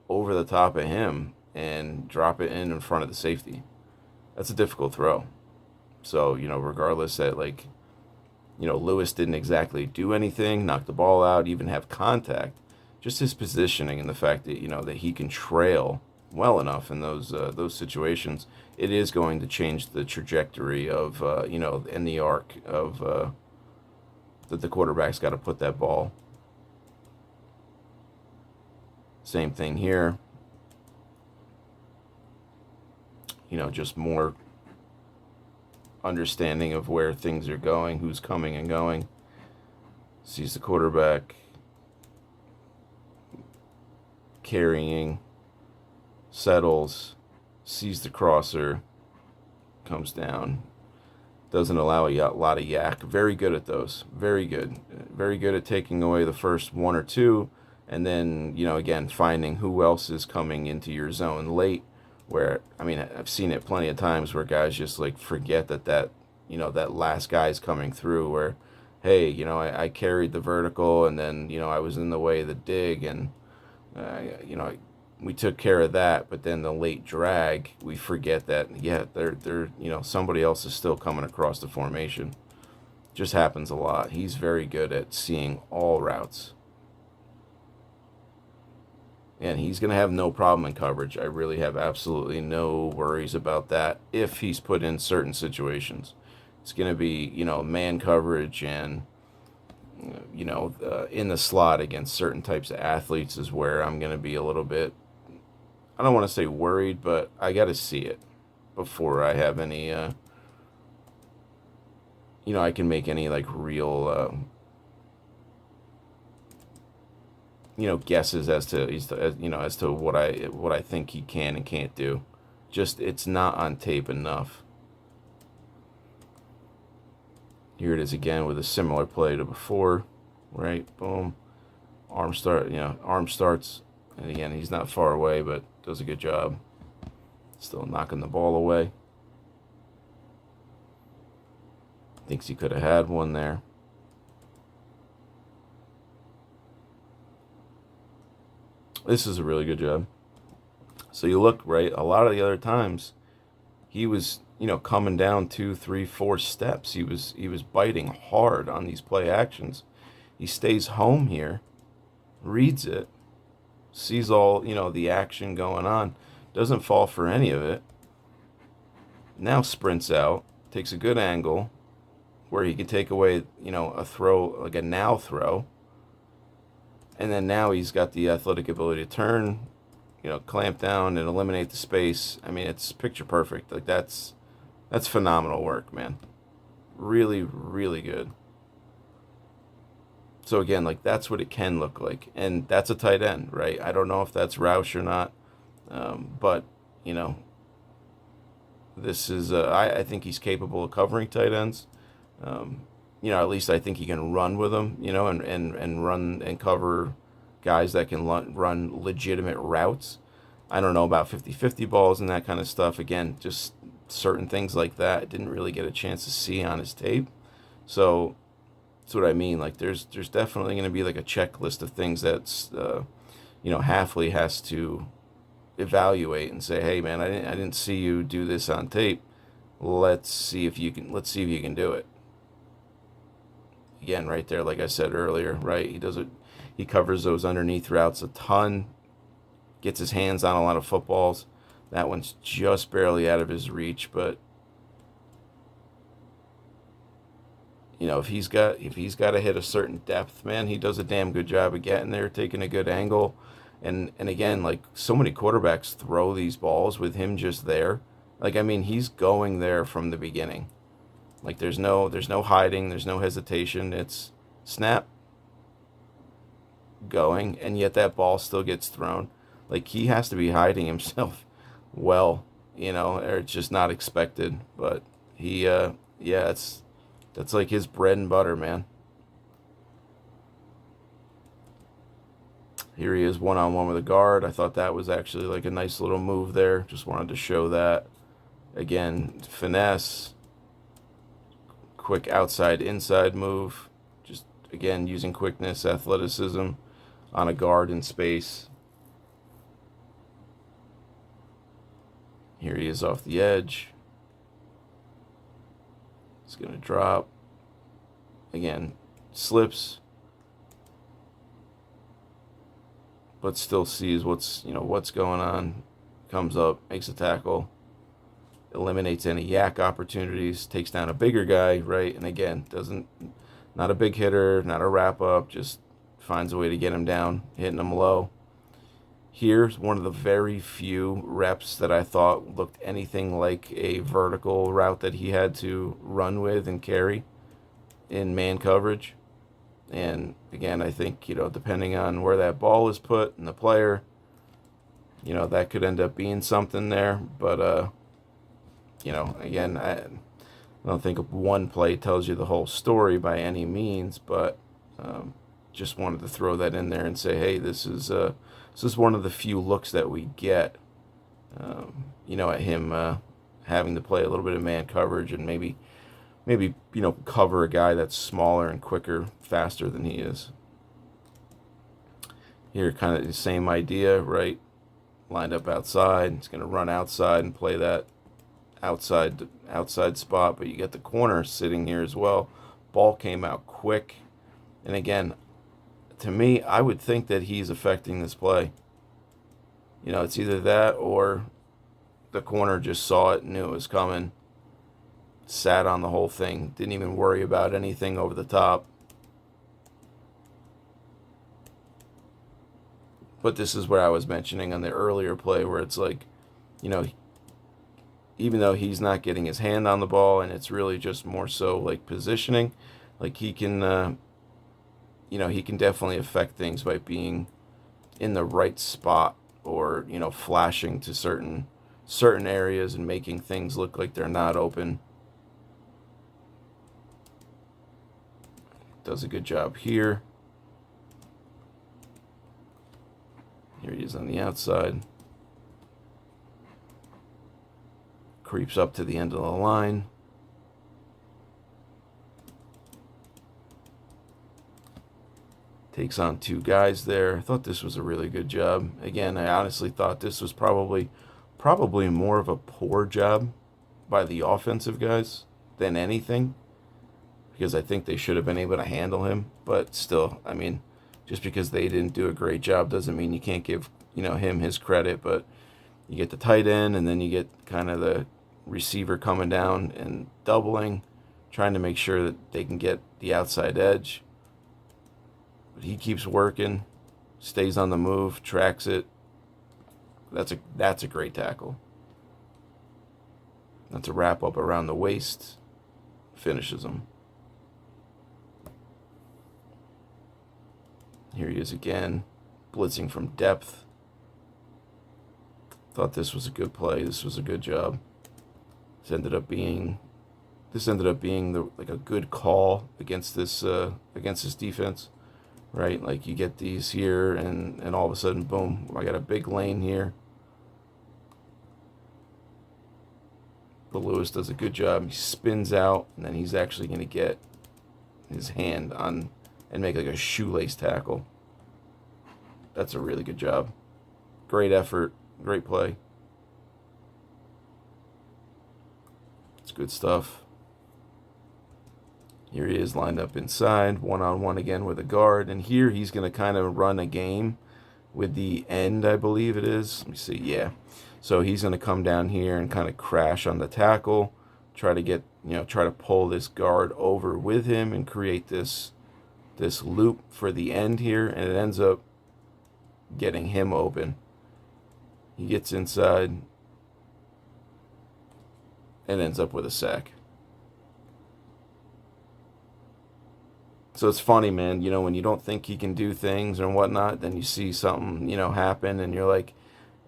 over the top of him and drop it in front of the safety. That's a difficult throw. So, regardless that, Lewis didn't exactly do anything, knock the ball out, even have contact, just his positioning and the fact that, that he can trail well enough in those situations, it is going to change the trajectory of, and the arc of that the quarterback's got to put that ball. Same thing here. Just more understanding of where things are going, who's coming and going. Sees the quarterback carrying, settles, sees the crosser, comes down. Doesn't allow a lot of yak. Very good at those. Very good. Very good at taking away the first one or two. And then, again, finding who else is coming into your zone late. Where, I've seen it plenty of times where guys just, forget that last guy's coming through. Where, hey, I carried the vertical and then, I was in the way of the dig and, we took care of that, but then the late drag, we forget that, they're somebody else is still coming across the formation. Just happens a lot. He's very good at seeing all routes. And he's going to have no problem in coverage. I really have absolutely no worries about that if he's put in certain situations. It's going to be, man coverage and, in the slot against certain types of athletes is where I'm going to be a little bit, I don't want to say worried, but I got to see it before I have any, I can make any real, guesses as to what I think he can and can't do. Just, it's not on tape enough. Here it is again with a similar play to before, right? Boom. Arm starts. And again, he's not far away, but does a good job. Still knocking the ball away. Thinks he could have had one there. This is a really good job. So you look, right, a lot of the other times, he was, coming down 2, 3, 4 steps. He was biting hard on these play actions. He stays home here, reads it, sees all, the action going on, doesn't fall for any of it. Now sprints out, takes a good angle where he can take away, a throw, like a now throw. And then now he's got the athletic ability to turn, clamp down and eliminate the space. It's picture perfect. That's phenomenal work, man. Really, really good. So again, that's what it can look like. And that's a tight end, right? I don't know if that's Roush or not. But, you know, this is, I think he's capable of covering tight ends. You know, at least I think he can run with them, you know, and run and cover guys that can run legitimate routes. I don't know about 50-50 balls and that kind of stuff. Again, just certain things like that I didn't really get a chance to see on his tape. So that's what I mean. Like, there's definitely going to be like a checklist of things that's, you know, Hafley has to evaluate and say, hey man, I didn't see you do this on tape. Let's see if you can do it. Again, right there, like I said earlier, right? He covers those underneath routes a ton, gets his hands on a lot of footballs. That one's just barely out of his reach, but you know, if he's got to hit a certain depth, man, he does a damn good job of getting there, taking a good angle. And again, like, so many quarterbacks throw these balls with him just there. Like, I mean, he's going there from the beginning. Like, there's no hiding, there's no hesitation. It's snap, going, and yet that ball still gets thrown. Like, he has to be hiding himself well, you know, or it's just not expected. But he, yeah, that's like his bread and butter, man. Here he is one-on-one with a guard. I thought that was actually like a nice little move there. Just wanted to show that. Again, finesse, quick outside-inside move. Just, again, using quickness, athleticism on a guard in space. Here he is off the edge. He's going to drop. Again, slips, but still sees what's going on. Comes up, makes a tackle, eliminates any yak opportunities, takes down a bigger guy, right? And again, not a big hitter, not a wrap up, just finds a way to get him down, hitting him low. Here's one of the very few reps that I thought looked anything like a vertical route that he had to run with and carry in man coverage. And again, I think, you know, depending on where that ball is put and the player, you know, that could end up being something there. But, you know, again, I don't think one play tells you the whole story by any means, but just wanted to throw that in there and say, hey, this is one of the few looks that we get, you know, at him having to play a little bit of man coverage and maybe, you know, cover a guy that's smaller and quicker, faster than he is. Here, kind of the same idea, right? Lined up outside. He's going to run outside and play that outside spot, but you get the corner sitting here as well. Ball came out quick. And again, to me, I would think that he's affecting this play. You know, it's either that or the corner just saw it, knew it was coming, sat on the whole thing, didn't even worry about anything over the top. But this is what I was mentioning on the earlier play where it's like, you know, even though he's not getting his hand on the ball and it's really just more so like positioning, like he can, you know, he can definitely affect things by being in the right spot or, you know, flashing to certain areas and making things look like they're not open. Does a good job here. Here he is on the outside. Creeps up to the end of the line. Takes on two guys there. I thought this was a really good job. Again, I honestly thought this was probably more of a poor job by the offensive guys than anything, because I think they should have been able to handle him. But still, I mean, just because they didn't do a great job doesn't mean you can't give, you know, him his credit. But you get the tight end, and then you get kind of the receiver coming down and doubling, trying to make sure that they can get the outside edge. But he keeps working, stays on the move, tracks it. That's a great tackle. That's a wrap up around the waist, finishes him. Here he is again, blitzing from depth. Thought this was a good play. This was a good job. This ended up being like a good call against this defense, right? Like you get these here, and all of a sudden, boom! I got a big lane here. But Lewis does a good job. He spins out, and then he's actually going to get his hand on and make like a shoelace tackle. That's a really good job. Great effort. Great play. It's good stuff. Here he is lined up inside, one-on-one again with a guard. And here he's going to kind of run a game with the end, I believe it is. Let me see. Yeah. So he's going to come down here and kind of crash on the tackle, try to pull this guard over with him and create this loop for the end here, and it ends up getting him open. He gets inside and ends up with a sack. So it's funny, man, when you don't think he can do things and whatnot, then you see something, happen, and you're like,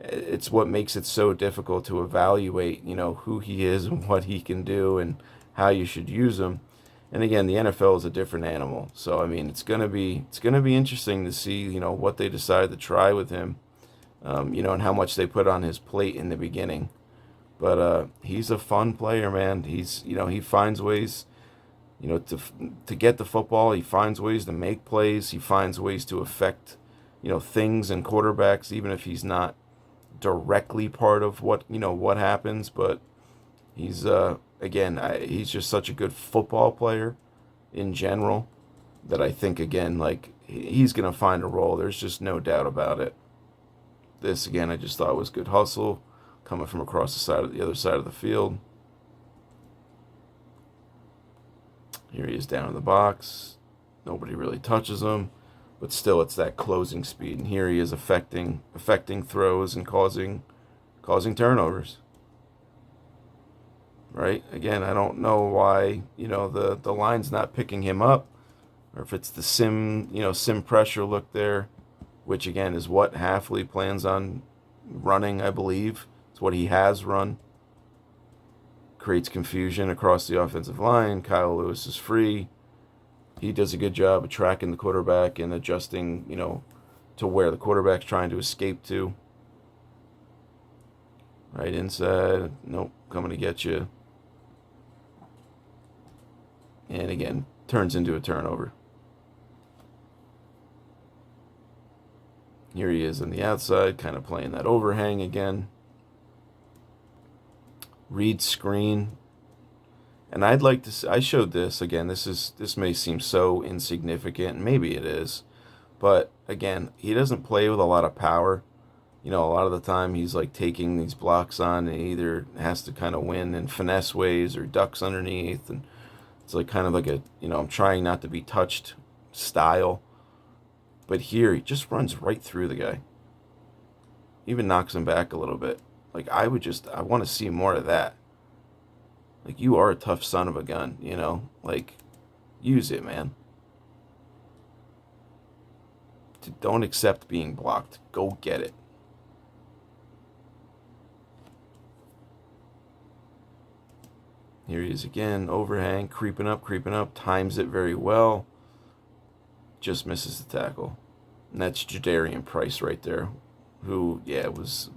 it's what makes it so difficult to evaluate, who he is and what he can do and how you should use him. And again, the NFL is a different animal. So, I mean, it's gonna be interesting to see, what they decide to try with him, and how much they put on his plate in the beginning. But he's a fun player, man. He's, he finds ways, to get the football. He finds ways to make plays. He finds ways to affect, things and quarterbacks, even if he's not directly part of what happens. But he's he's just such a good football player in general that I think, again, like, he's gonna find a role. There's just no doubt about it. This, again, I just thought was good hustle coming from across the other side of the field. Here he is down in the box. Nobody really touches him, but still it's that closing speed. And here he is affecting throws and causing turnovers. Right? Again, I don't know why, the line's not picking him up, or if it's the sim pressure look there, which again is what Hafley plans on running, I believe. It's what he has run. Creates confusion across the offensive line. Kyle Lewis is free. He does a good job of tracking the quarterback and adjusting, to where the quarterback's trying to escape to. Right inside. Nope, coming to get you. And again, turns into a turnover. Here he is on the outside, kind of playing that overhang again. Read screen. And I'd like to I showed this again. This may seem so insignificant, and maybe it is. But again, he doesn't play with a lot of power. A lot of the time he's like taking these blocks on, and he either has to kind of win in finesse ways or ducks underneath, and it's like kind of like a, I'm trying not to be touched style. But here he just runs right through the guy. Even knocks him back a little bit. Like, I want to see more of that. Like, you are a tough son of a gun, Like, use it, man. Don't accept being blocked. Go get it. Here he is again, overhang, creeping up, times it very well. Just misses the tackle. And that's Jadarian Price right there, who, was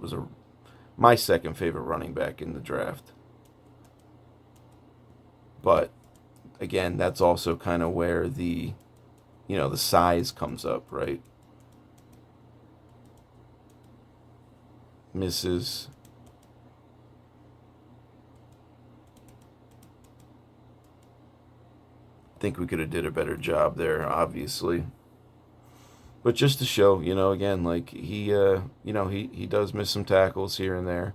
my second favorite running back in the draft. But again, that's also kind of where the size comes up, right? Misses. Think we could have did a better job there, obviously. But just to show, again, like he does miss some tackles here and there.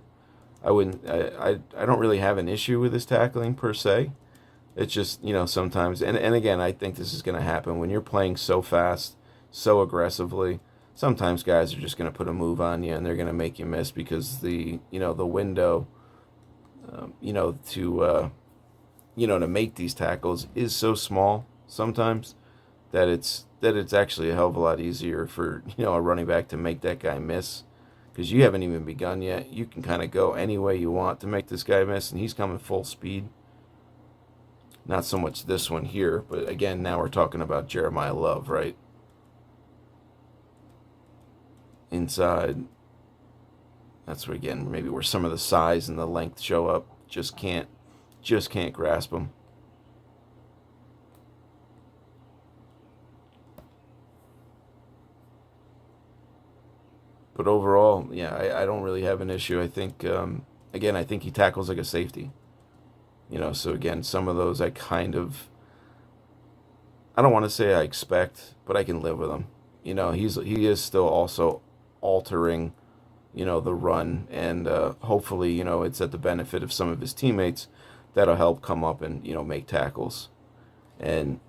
I don't really have an issue with his tackling per se. It's just, sometimes, and again, I think this is going to happen when you're playing so fast, so aggressively. Sometimes guys are just going to put a move on you, and they're going to make you miss because the window, to make these tackles is so small sometimes that it's actually a hell of a lot easier for, a running back to make that guy miss because you haven't even begun yet. You can kind of go any way you want to make this guy miss, and he's coming full speed. Not so much this one here, but again, now we're talking about Jeremiah Love, right? Inside. That's where, again, maybe where some of the size and the length show up. Just can't grasp them. But overall, yeah, I don't really have an issue. I think, again, I think he tackles like a safety. So again, some of those I don't want to say I expect, but I can live with him. He is still also altering, the run, and hopefully, it's at the benefit of some of his teammates that'll help come up and, make tackles. And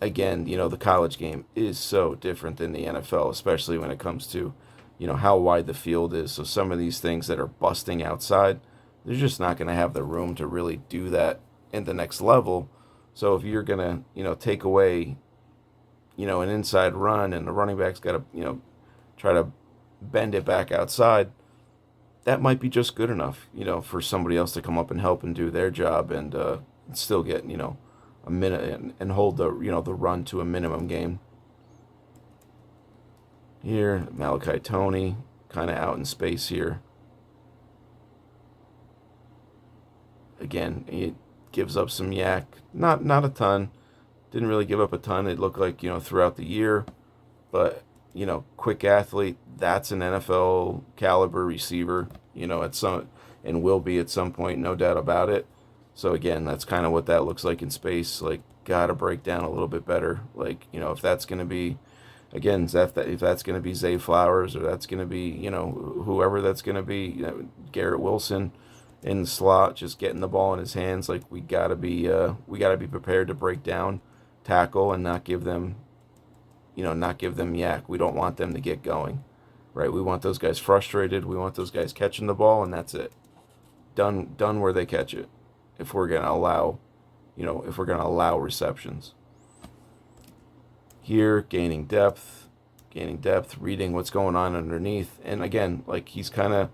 again, the college game is so different than the NFL, especially when it comes to, how wide the field is. So some of these things that are busting outside, they're just not going to have the room to really do that in the next level. So if you're going to, take away, an inside run, and the running back's got to, try to bend it back outside, that might be just good enough, for somebody else to come up and help and do their job, and still get, a minute and hold the, the run to a minimum game. Here, Malachi Toney, kind of out in space here. Again, he gives up some yak. Not a ton. Didn't really give up a ton. It looked like, throughout the year. But, quick athlete. That's an NFL caliber receiver, and will be at some point, no doubt about it. So again, that's kind of what that looks like in space. Like, gotta break down a little bit better. Like, if that's going to be, again, if that's going to be Zay Flowers, or that's going to be, whoever that's going to be, Garrett Wilson in the slot, just getting the ball in his hands. Like, we gotta be prepared to break down, tackle, and not give them yak. We don't want them to get going, right? We want those guys frustrated. We want those guys catching the ball, and that's it. Done where they catch it. If we're gonna allow receptions. Here, gaining depth, reading what's going on underneath, and again, like, he's kind of,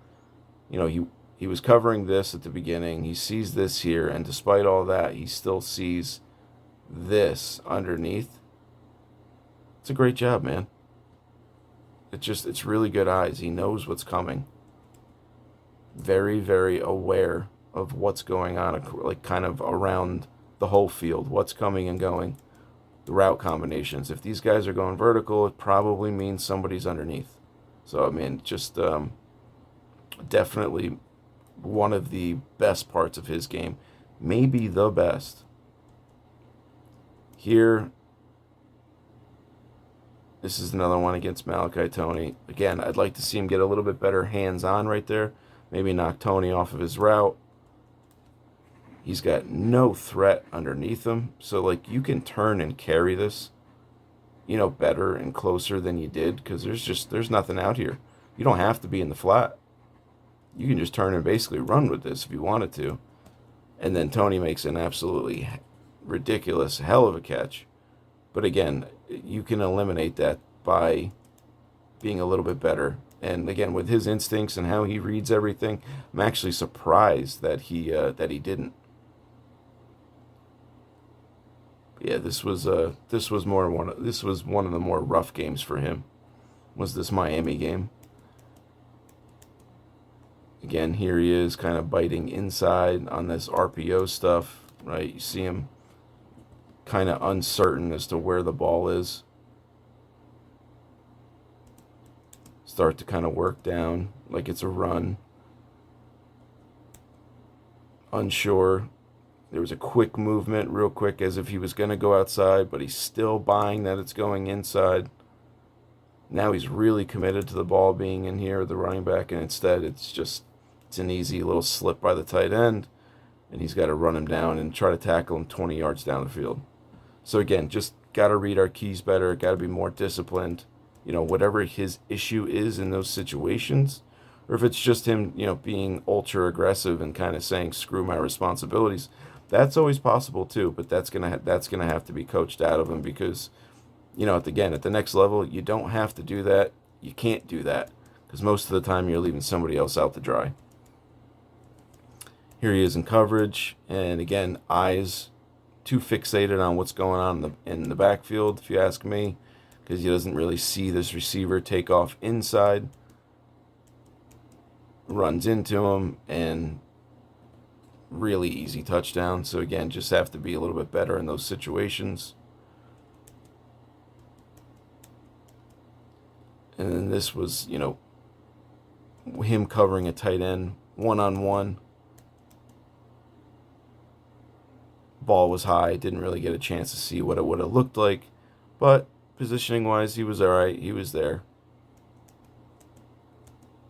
he was covering this at the beginning. He sees this here, and despite all that, he still sees this underneath. It's a great job, man. It's really good eyes. He knows what's coming. Very, very aware of what's going on, like, kind of around the whole field, what's coming and going, the route combinations. If these guys are going vertical, it probably means somebody's underneath. So, I mean, just definitely one of the best parts of his game, maybe the best. Here, this is another one against Malachi Toney. Again, I'd like to see him get a little bit better hands-on right there. Maybe knock Toney off of his route. He's got no threat underneath him. So, like, you can turn and carry this, better and closer than you did, because there's nothing out here. You don't have to be in the flat. You can just turn and basically run with this if you wanted to. And then Toney makes an absolutely ridiculous hell of a catch. But again, you can eliminate that by being a little bit better. And again, with his instincts and how he reads everything, I'm actually surprised that he didn't. Yeah, this was one of the more rough games for him. Was this Miami game? Again, here he is kind of biting inside on this RPO stuff, right? You see him kind of uncertain as to where the ball is. Start to kind of work down like it's a run. Unsure. There was a quick movement, real quick, as if he was going to go outside, but he's still buying that it's going inside. Now he's really committed to the ball being in here, the running back, and instead it's an easy little slip by the tight end, and he's got to run him down and try to tackle him 20 yards down the field. So again, just got to read our keys better, got to be more disciplined. Whatever his issue is in those situations, or if it's just him, being ultra aggressive and kind of saying, screw my responsibilities, that's always possible too, but that's gonna have to be coached out of him, because, at the next level, you don't have to do that. You can't do that, because most of the time you're leaving somebody else out to dry. Here he is in coverage, and again, eyes too fixated on what's going on in the backfield, if you ask me, because he doesn't really see this receiver take off inside. Runs into him, and really easy touchdown. So again, just have to be a little bit better in those situations. And then this was, him covering a tight end one-on-one. Ball was high, didn't really get a chance to see what it would have looked like, but positioning-wise, he was all right. He was there.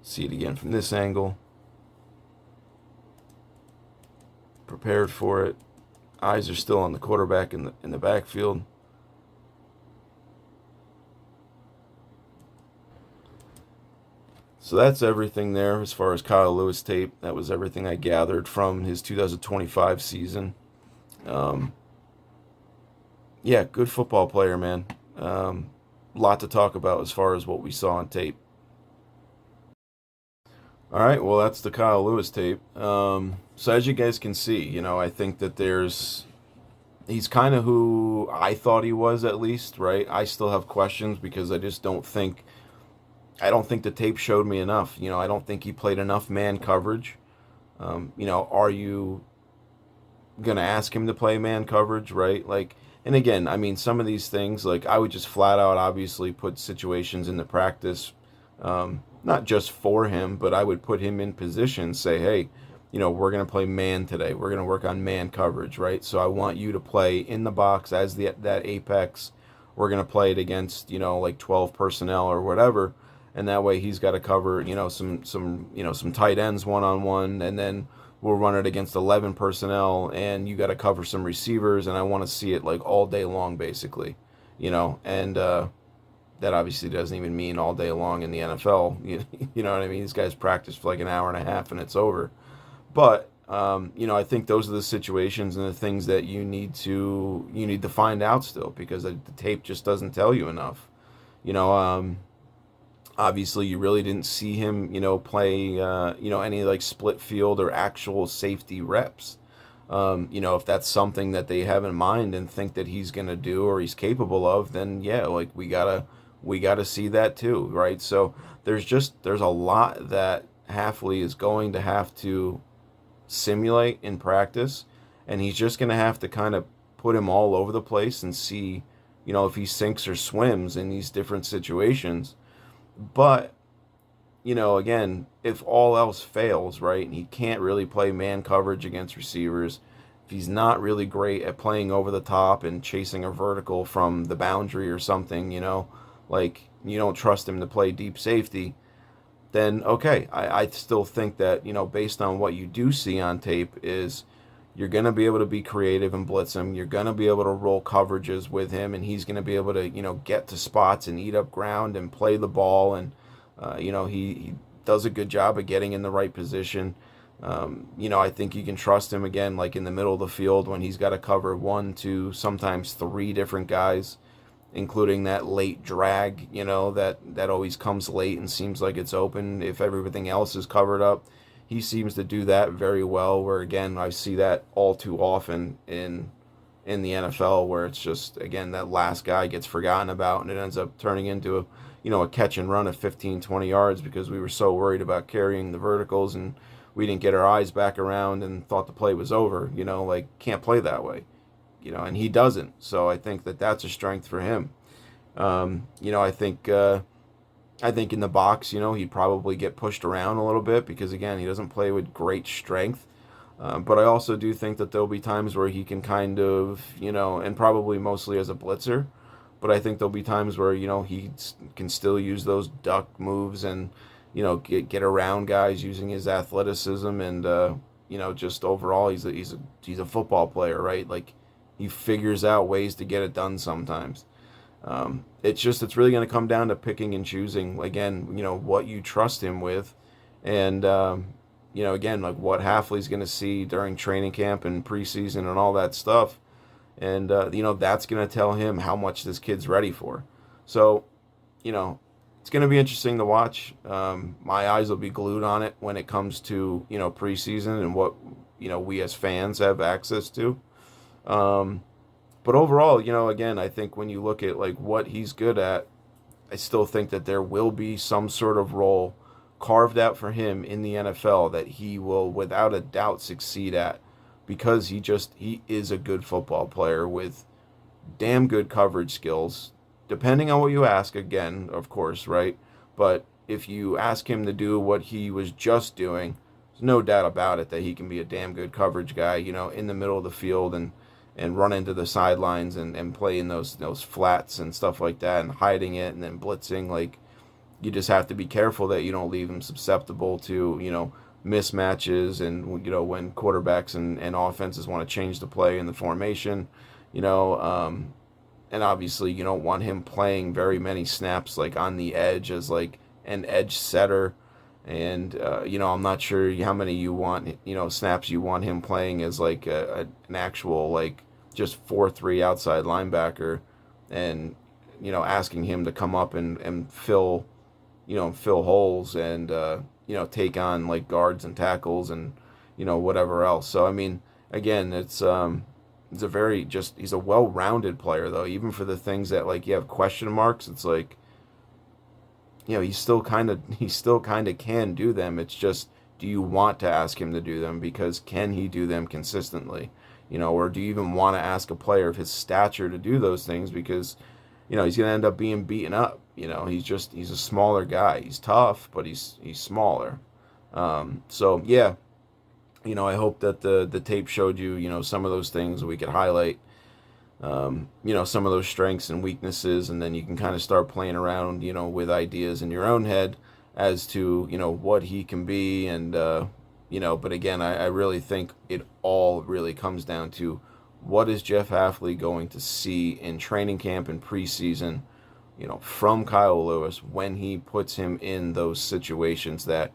See it again from this angle. Prepared for it. Eyes are still on the quarterback in the backfield. So that's everything there as far as Kyle Lewis tape. That was everything I gathered from his 2025 season. Yeah, good football player, man. Lot to talk about as far as what we saw on tape. All right, well, that's the Kyle Lewis tape. So as you guys can see, I think that he's kind of who I thought he was, at least, right? I still have questions because I just don't think the tape showed me enough. I don't think he played enough man coverage. Are you going to ask him to play man coverage, right? And again, I mean, some of these things, I would just flat out obviously put situations into practice, not just for him, but I would put him in position, say, hey, we're going to play man today. We're going to work on man coverage, right? So I want you to play in the box as that apex. We're going to play it against, 12 personnel or whatever. And that way he's got to cover, some tight ends one-on-one, and then we'll run it against 11 personnel, and you got to cover some receivers, and I want to see it all day long, basically, and that obviously doesn't even mean all day long in the NFL. You know what I mean? These guys practice for an hour and a half and it's over. But I think those are the situations and the things that you need to find out still, because the tape just doesn't tell you enough. Obviously you really didn't see him, play any split field or actual safety reps. If that's something that they have in mind and think that he's going to do or he's capable of, then yeah, we gotta see that too, right? So there's a lot that Hafley is going to have to simulate in practice, and he's just going to have to kind of put him all over the place and see, if he sinks or swims in these different situations. But, again, if all else fails, right, and he can't really play man coverage against receivers, if he's not really great at playing over the top and chasing a vertical from the boundary or something, you don't trust him to play deep safety, then okay, I still think that, based on what you do see on tape, is you're going to be able to be creative and blitz him. You're going to be able to roll coverages with him, and he's going to be able to, get to spots and eat up ground and play the ball. And, he does a good job of getting in the right position. I think you can trust him, again, in the middle of the field when he's got to cover 1, 2, sometimes 3 different guys, including that late drag, that always comes late and seems like it's open if everything else is covered up. He seems to do that very well, where, again, I see that all too often in the NFL, where it's just, again, that last guy gets forgotten about, and it ends up turning into a catch and run of 15, 20 yards because we were so worried about carrying the verticals and we didn't get our eyes back around and thought the play was over. Can't play that way, and he doesn't. So I think that that's a strength for him. I think in the box, he'd probably get pushed around a little bit because, again, he doesn't play with great strength. But I also do think that there'll be times where he can kind of, and probably mostly as a blitzer, but I think there'll be times where, he can still use those duck moves and, get around guys using his athleticism and, just overall he's a football player, right? He figures out ways to get it done sometimes. It's really going to come down to picking and choosing, again, what you trust him with. And, again, what Hafley's going to see during training camp and preseason and all that stuff. And, that's going to tell him how much this kid's ready for. So, it's going to be interesting to watch. My eyes will be glued on it when it comes to, preseason and what, we as fans have access to. But overall, again, I think when you look at like what he's good at, I still think that there will be some sort of role carved out for him in the NFL that he will without a doubt succeed at, because he is a good football player with damn good coverage skills, depending on what you ask, again, of course, right? But if you ask him to do what he was just doing, there's no doubt about it that he can be a damn good coverage guy, in the middle of the field and run into the sidelines and play in those flats and stuff like that, and hiding it and then blitzing. Like, you just have to be careful that you don't leave him susceptible to, mismatches, and, when quarterbacks and offenses want to change the play and the formation, and obviously you don't want him playing very many snaps like on the edge as like an edge setter. And, I'm not sure how many you want, snaps you want him playing as like an actual, like, just 4-3 outside linebacker, and, asking him to come up and fill, fill holes and, take on like guards and tackles and, whatever else. So, I mean, again, it's a very he's a well-rounded player, though, even for the things that like you have question marks. It's like, he still kind of can do them. It's just, do you want to ask him to do them? Because can he do them consistently? Or do you even want to ask a player of his stature to do those things? Because, he's going to end up being beaten up. He's a smaller guy. He's tough, but he's smaller. So yeah, I hope that the tape showed you, some of those things we could highlight. Some of those strengths and weaknesses, and then you can kind of start playing around, with ideas in your own head as to, what he can be. And, but again, I really think it all really comes down to what is Jeff Hafley going to see in training camp and preseason, from Kyle Lewis when he puts him in those situations that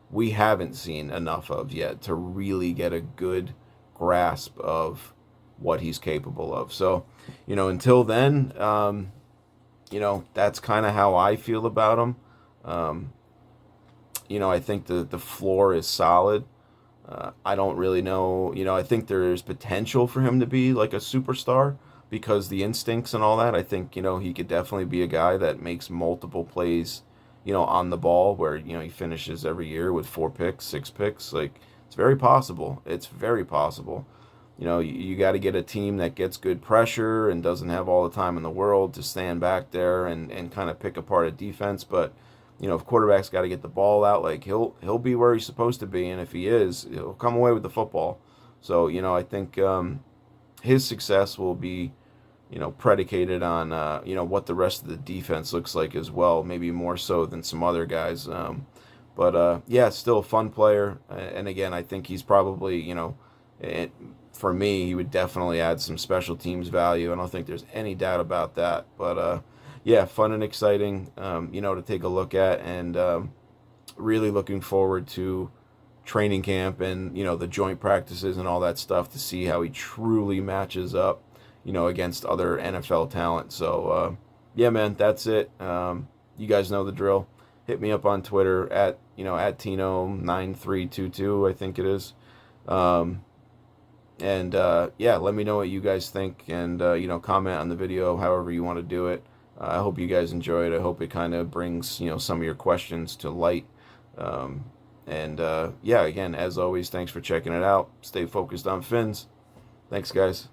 we haven't seen enough of yet to really get a good grasp of what he's capable of. So, until then, that's kind of how I feel about him. I think the floor is solid. I don't really know, I think there's potential for him to be like a superstar because the instincts and all that. I think, he could definitely be a guy that makes multiple plays, on the ball where, he finishes every year with 4 picks, 6 picks. Like, it's very possible. It's very possible. You got to get a team that gets good pressure and doesn't have all the time in the world to stand back there and kind of pick apart a defense. But, if quarterback's got to get the ball out, like he'll be where he's supposed to be. And if he is, he'll come away with the football. So, I think his success will be, predicated on, what the rest of the defense looks like as well. Maybe more so than some other guys. But yeah, still a fun player. And again, I think he's probably, for me, he would definitely add some special teams value. I don't think there's any doubt about that. But yeah, fun and exciting, to take a look at, and really looking forward to training camp and, the joint practices and all that stuff to see how he truly matches up, against other NFL talent. So yeah, man, that's it. You guys know the drill. Hit me up on Twitter at Tino9322, I think it is. And yeah, let me know what you guys think, and comment on the video however you want to do it. I hope you guys enjoy it. I hope it kind of brings some of your questions to light. And yeah, again, as always, thanks for checking it out. Stay focused on fins. Thanks, guys.